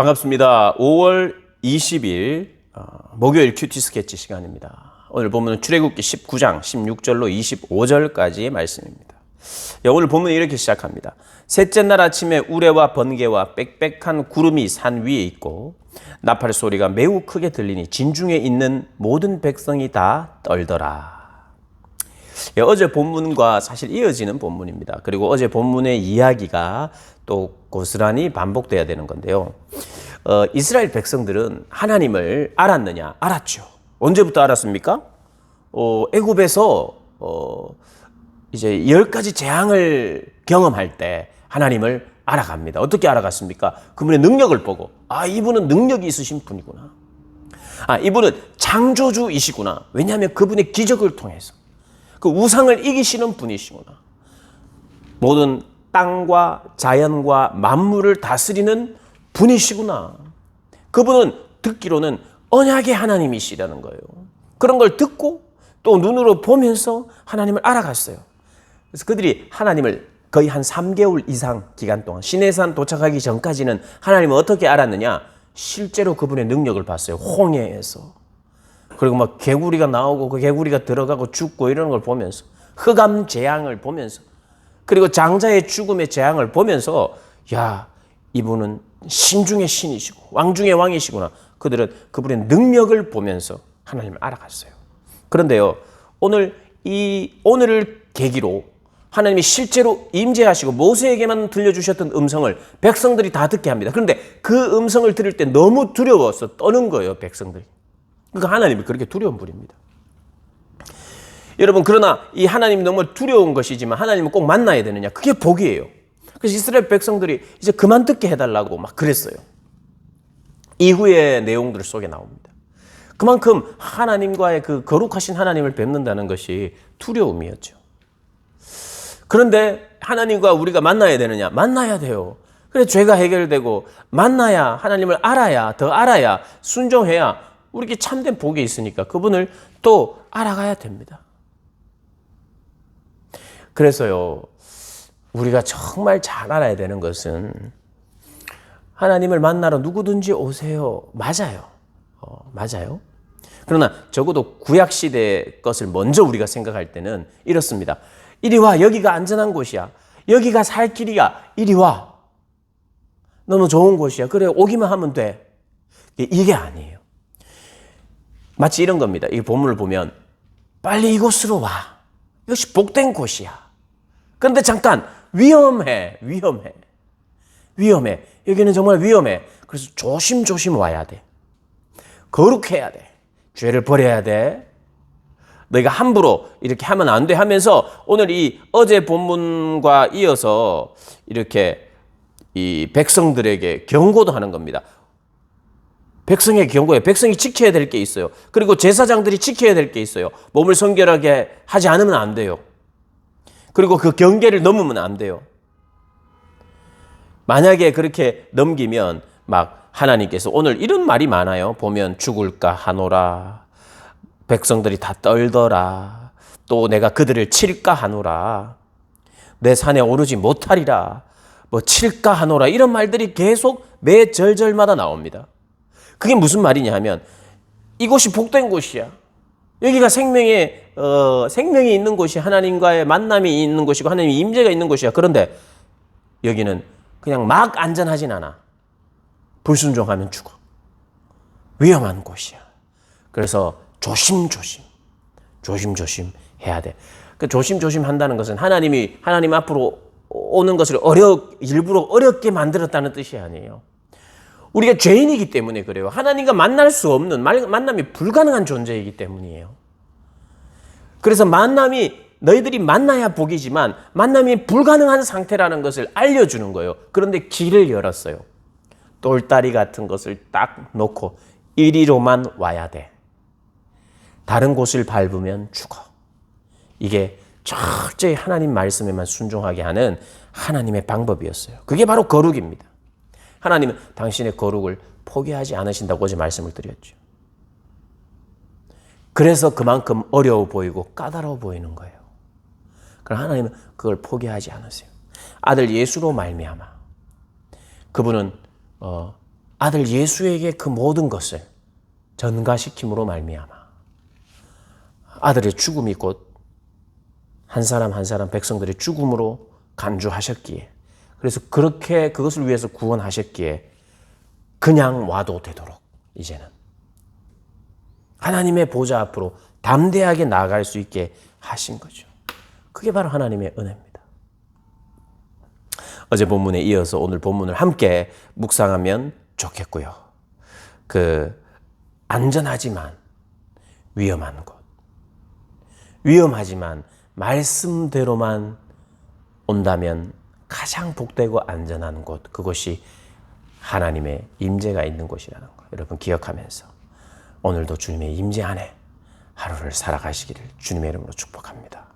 반갑습니다. 5월 20일 목요일 큐티 스케치 시간입니다. 오늘 본문은 출애굽기 19장 16절로 25절까지의 말씀입니다. 오늘 본문이 이렇게 시작합니다. 셋째 날 아침에 우레와 번개와 빽빽한 구름이 산 위에 있고 나팔 소리가 매우 크게 들리니 진중에 있는 모든 백성이 다 떨더라. 어제 본문과 사실 이어지는 본문입니다. 그리고 어제 본문의 이야기가 또 고스란히 반복돼야 되는 건데요. 이스라엘 백성들은 하나님을 알았느냐? 알았죠. 언제부터 알았습니까? 애굽에서 이제 10가지 재앙을 경험할 때 하나님을 알아갑니다. 어떻게 알아갔습니까? 그분의 능력을 보고 이분은 능력이 있으신 분이구나. 이분은 창조주이시구나. 왜냐하면 그분의 기적을 통해서 그 우상을 이기시는 분이시구나. 모든 땅과 자연과 만물을 다스리는 분이시구나. 그분은 듣기로는 언약의 하나님이시라는 거예요. 그런 걸 듣고 또 눈으로 보면서 하나님을 알아갔어요. 그래서 그들이 하나님을 거의 한 3개월 이상 기간 동안 시내산 도착하기 전까지는 하나님을 어떻게 알았느냐? 실제로 그분의 능력을 봤어요. 홍해에서. 그리고 막 개구리가 나오고 그 개구리가 들어가고 죽고 이런 걸 보면서 흑암 재앙을 보면서 그리고 장자의 죽음의 재앙을 보면서 이분은 신 중의 신이시고 왕 중의 왕이시구나. 그들은 그분의 능력을 보면서 하나님을 알아갔어요. 그런데요, 오늘을 계기로 하나님이 실제로 임재하시고 모세에게만 들려주셨던 음성을 백성들이 다 듣게 합니다. 그런데 그 음성을 들을 때 너무 두려워서 떠는 거예요, 백성들이. 그러니까 하나님이 그렇게 두려운 분입니다. 여러분, 그러나 이 하나님이 너무 두려운 것이지만 하나님을 꼭 만나야 되느냐? 그게 복이에요. 그래서 이스라엘 백성들이 이제 그만 듣게 해달라고 막 그랬어요. 이후의 내용들 속에 나옵니다. 그만큼 하나님과의 그 거룩하신 하나님을 뵙는다는 것이 두려움이었죠. 그런데 하나님과 우리가 만나야 되느냐? 만나야 돼요. 그래서 죄가 해결되고 만나야, 하나님을 알아야, 더 알아야, 순종해야 우리에게 참된 복이 있으니까 그분을 또 알아가야 됩니다. 그래서요, 우리가 정말 잘 알아야 되는 것은 하나님을 만나러 누구든지 오세요. 맞아요. 맞아요. 그러나 적어도 구약시대 것을 먼저 우리가 생각할 때는 이렇습니다. 이리 와. 여기가 안전한 곳이야. 여기가 살 길이야. 이리 와. 너무 좋은 곳이야. 그래, 오기만 하면 돼. 이게 아니에요. 마치 이런 겁니다. 이 본문을 보면 빨리 이곳으로 와. 이것이 복된 곳이야. 그런데 잠깐 위험해. 여기는 정말 위험해. 그래서 조심조심 와야 돼. 거룩해야 돼. 죄를 버려야 돼. 너희가 함부로 이렇게 하면 안 돼 하면서 오늘 이 어제 본문과 이어서 이렇게 이 백성들에게 경고도 하는 겁니다. 백성의 경고에 백성이 지켜야 될 게 있어요. 그리고 제사장들이 지켜야 될 게 있어요. 몸을 성결하게 하지 않으면 안 돼요. 그리고 그 경계를 넘으면 안 돼요. 만약에 그렇게 넘기면 막 하나님께서 오늘 이런 말이 많아요. 보면 죽을까 하노라. 백성들이 다 떨더라. 또 내가 그들을 칠까 하노라. 내 산에 오르지 못하리라. 칠까 하노라. 이런 말들이 계속 매 절절마다 나옵니다. 그게 무슨 말이냐 하면 이곳이 복된 곳이야. 여기가 생명이 있는 곳이 하나님과의 만남이 있는 곳이고 하나님의 임재가 있는 곳이야. 그런데 여기는 그냥 막 안전하진 않아. 불순종하면 죽어. 위험한 곳이야. 그래서 조심조심 해야 돼. 그 조심조심 한다는 것은 하나님 앞으로 오는 것을 일부러 어렵게 만들었다는 뜻이 아니에요. 우리가 죄인이기 때문에 그래요. 하나님과 만날 수 없는, 만남이 불가능한 존재이기 때문이에요. 그래서 너희들이 만나야 복이지만 만남이 불가능한 상태라는 것을 알려주는 거예요. 그런데 길을 열었어요. 똘다리 같은 것을 딱 놓고 이리로만 와야 돼. 다른 곳을 밟으면 죽어. 이게 철저히 하나님 말씀에만 순종하게 하는 하나님의 방법이었어요. 그게 바로 거룩입니다. 하나님은 당신의 거룩을 포기하지 않으신다고 어제 말씀을 드렸죠. 그래서 그만큼 어려워 보이고 까다로워 보이는 거예요. 그러나 하나님은 그걸 포기하지 않으세요. 아들 예수로 말미암아 그분은 아들 예수에게 그 모든 것을 전가시킴으로 말미암아 아들의 죽음이 곧 한 사람 한 사람 백성들의 죽음으로 간주하셨기에, 그래서 그렇게 그것을 위해서 구원하셨기에 그냥 와도 되도록 이제는 하나님의 보좌 앞으로 담대하게 나아갈 수 있게 하신 거죠. 그게 바로 하나님의 은혜입니다. 어제 본문에 이어서 오늘 본문을 함께 묵상하면 좋겠고요. 안전하지만 위험한 곳, 위험하지만 말씀대로만 온다면 가장 복되고 안전한 곳, 그것이 하나님의 임재가 있는 곳이라는 거 여러분 기억하면서 오늘도 주님의 임재 안에 하루를 살아가시기를 주님의 이름으로 축복합니다.